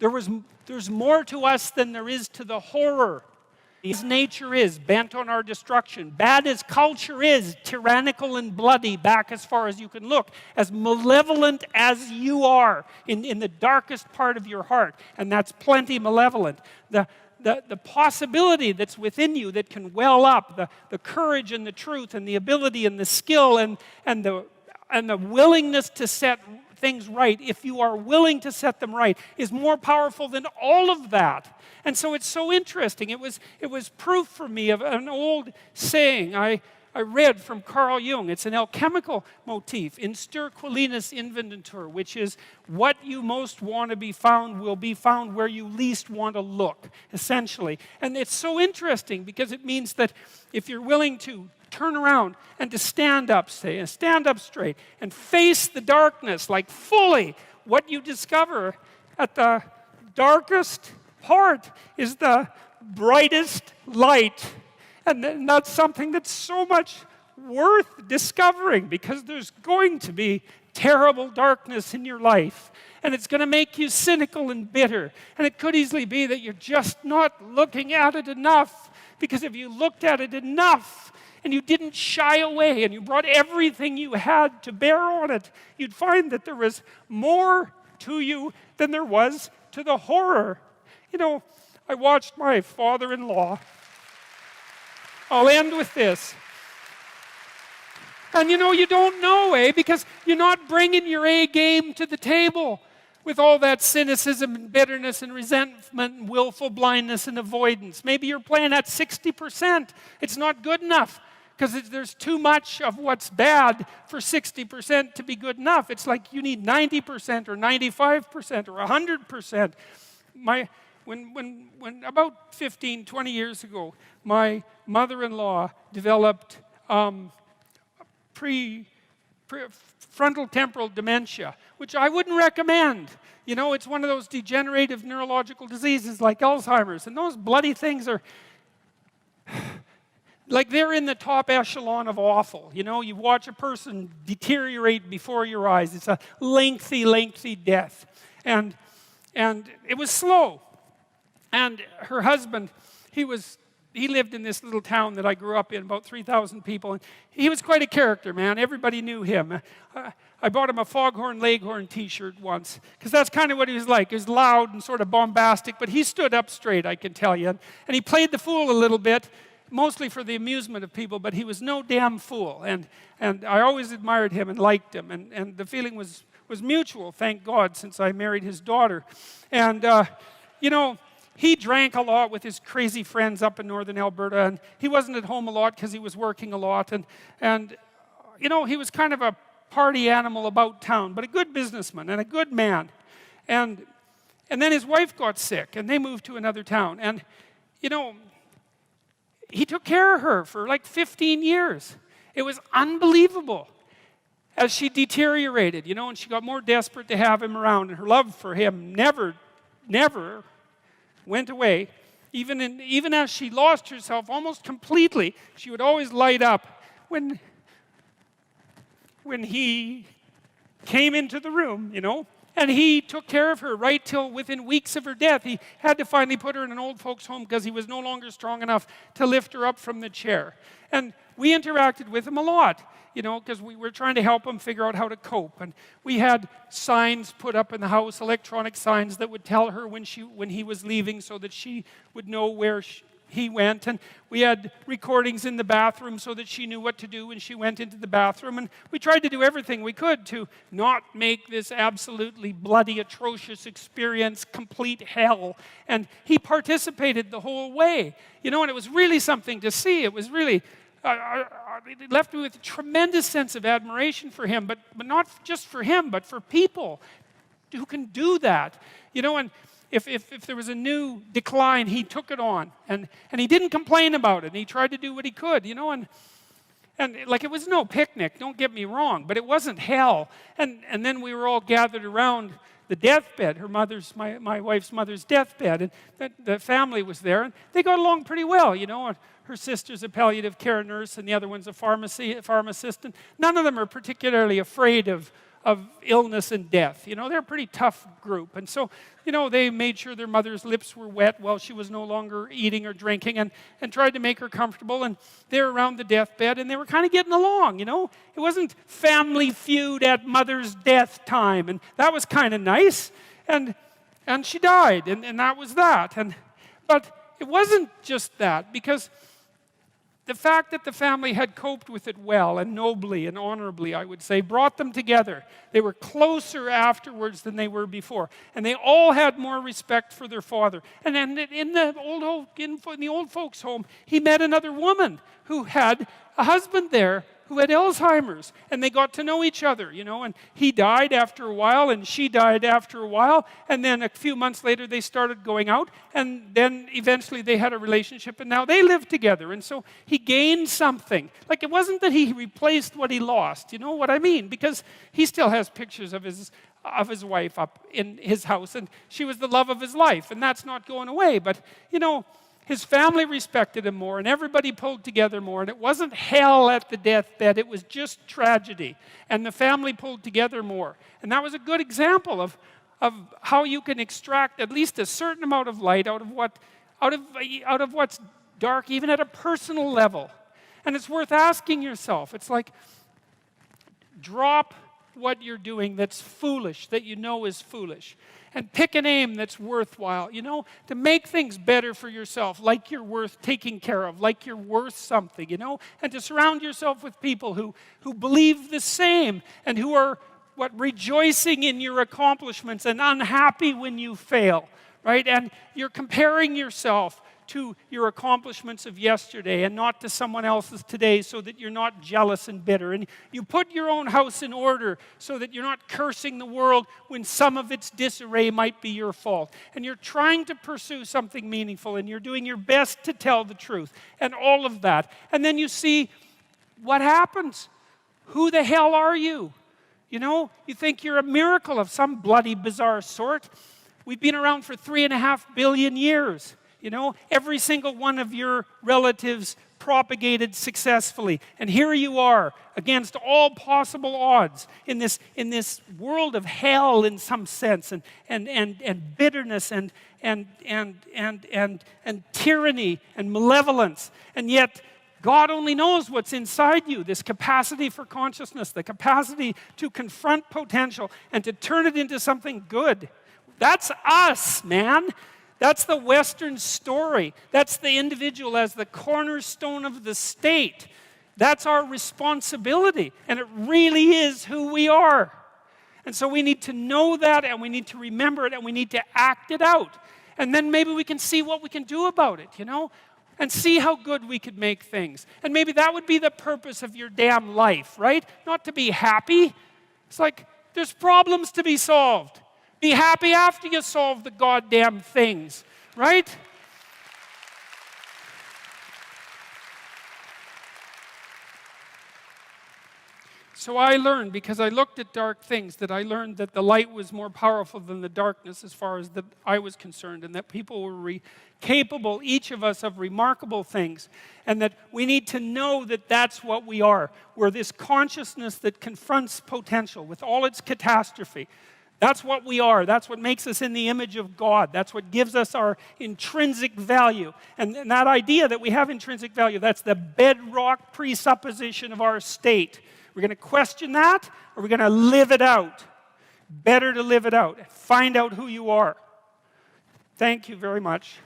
there's more to us than there is to the horror. As nature is, bent on our destruction, bad as culture is, tyrannical and bloody, back as far as you can look, as malevolent as you are in the darkest part of your heart, and that's plenty malevolent. The possibility that's within you that can well up, the courage and the truth and the ability and the skill and the willingness to set things right, if you are willing to set them right, is more powerful than all of that. And so it's so interesting. It was proof for me of an old saying I read from Carl Jung. It's an alchemical motif, in stir qualinus inventur, which is what you most want to be found will be found where you least want to look, essentially. And it's so interesting because it means that if you're willing to turn around and to stand up, stand up straight, and face the darkness like fully, what you discover at the darkest part is the brightest light. And that's something that's so much worth discovering, because there's going to be terrible darkness in your life. And it's going to make you cynical and bitter. And it could easily be that you're just not looking at it enough. Because if you looked at it enough, and you didn't shy away, and you brought everything you had to bear on it, you'd find that there was more to you than there was to the horror. You know, I watched my father-in-law. I'll end with this. And you know, you don't know, because you're not bringing your A game to the table with all that cynicism and bitterness and resentment and willful blindness and avoidance. Maybe you're playing at 60%. It's not good enough, because there's too much of what's bad for 60% to be good enough. It's like you need 90% or 95% or 100%. When about 15, 20 years ago, my mother-in-law developed frontal temporal dementia, which I wouldn't recommend. You know, it's one of those degenerative neurological diseases like Alzheimer's, and those bloody things are like they're in the top echelon of awful. You know, you watch a person deteriorate before your eyes. It's a lengthy, lengthy death. And it was slow. And her husband, he lived in this little town that I grew up in, about 3,000 people. And he was quite a character, man. Everybody knew him. I bought him a Foghorn Leghorn t-shirt once, because that's kind of what he was like. He was loud and sort of bombastic, but he stood up straight, I can tell you. And he played the fool a little bit, mostly for the amusement of people, but he was no damn fool. And I always admired him and liked him. And the feeling was mutual, thank God, since I married his daughter. And, you know, he drank a lot with his crazy friends up in northern Alberta, and he wasn't at home a lot because he was working a lot. And you know, he was kind of a party animal about town, but a good businessman and a good man. And then his wife got sick, and they moved to another town. And, you know, he took care of her for like 15 years. It was unbelievable as she deteriorated, you know, and she got more desperate to have him around, and her love for him never went away. Even as she lost herself almost completely, she would always light up when he came into the room, you know. And he took care of her right till within weeks of her death. He had to finally put her in an old folks' home because he was no longer strong enough to lift her up from the chair. And we interacted with him a lot, you know, because we were trying to help him figure out how to cope. And we had signs put up in the house, electronic signs that would tell her when he was leaving, so that she would know where he went. And we had recordings in the bathroom so that she knew what to do when she went into the bathroom. And we tried to do everything we could to not make this absolutely bloody, atrocious experience complete hell. And he participated the whole way, you know, and it was really something to see. It was really it left me with a tremendous sense of admiration for him, but not just for him, but for people who can do that, you know. And if there was a new decline, he took it on, and he didn't complain about it, and he tried to do what he could, you know. And like, it was no picnic, don't get me wrong, but it wasn't hell. And then we were all gathered around the deathbed, my wife's mother's deathbed, and the family was there, and they got along pretty well, you know. And her sister's a palliative care nurse, and the other one's a pharmacist, and none of them are particularly afraid of of illness and death. You know, they're a pretty tough group. And so, you know, they made sure their mother's lips were wet while she was no longer eating or drinking, and tried to make her comfortable. And they're around the deathbed, and they were kind of getting along, you know. It wasn't Family Feud at mother's death time, and that was kind of nice. And she died, and that was that. But it wasn't just that, because the fact that the family had coped with it well and nobly and honorably, I would say, brought them together. They were closer afterwards than they were before. And they all had more respect for their father. And then in the old folks' home, he met another woman who had a husband there who had Alzheimer's. And they got to know each other, you know. And he died after a while, and she died after a while. And then a few months later, they started going out. And then eventually they had a relationship, and now they live together. And so he gained something. Like, it wasn't that he replaced what he lost. You know what I mean? Because he still has pictures of his wife up in his house, and she was the love of his life. And that's not going away. But, you know, his family respected him more, and everybody pulled together more. And it wasn't hell at the deathbed, it was just tragedy. And the family pulled together more. And that was a good example of how you can extract at least a certain amount of light out of what's dark, even at a personal level. And it's worth asking yourself. It's like, drop what you're doing that's foolish, that you know is foolish, and pick an aim that's worthwhile, you know, to make things better for yourself, like you're worth taking care of, like you're worth something, you know, and to surround yourself with people who believe the same and who are rejoicing in your accomplishments and unhappy when you fail, right? And you're comparing yourself to your accomplishments of yesterday and not to someone else's today, so that you're not jealous and bitter. And you put your own house in order so that you're not cursing the world when some of its disarray might be your fault. And you're trying to pursue something meaningful, and you're doing your best to tell the truth and all of that. And then you see what happens. Who the hell are you? You know, you think you're a miracle of some bloody bizarre sort. We've been around for 3.5 billion years. You know, every single one of your relatives propagated successfully. And here you are, against all possible odds, in this world of hell in some sense, and bitterness and tyranny and malevolence. And yet, God only knows what's inside you, this capacity for consciousness, the capacity to confront potential and to turn it into something good. That's us, man. That's the Western story. That's the individual as the cornerstone of the state. That's our responsibility, and it really is who we are. And so we need to know that, and we need to remember it, and we need to act it out. And then maybe we can see what we can do about it, you know, and see how good we could make things. And maybe that would be the purpose of your damn life, right? Not to be happy. It's like, there's problems to be solved. Be happy after you solve the goddamn things, right? So I learned, because I looked at dark things, that I learned that the light was more powerful than the darkness as far as I was concerned, and that people were capable, each of us, of remarkable things, and that we need to know that that's what we are. We're this consciousness that confronts potential with all its catastrophe. That's what we are. That's what makes us in the image of God. That's what gives us our intrinsic value. And that idea that we have intrinsic value, that's the bedrock presupposition of our state. We're going to question that, or we're going to live it out. Better to live it out. Find out who you are. Thank you very much.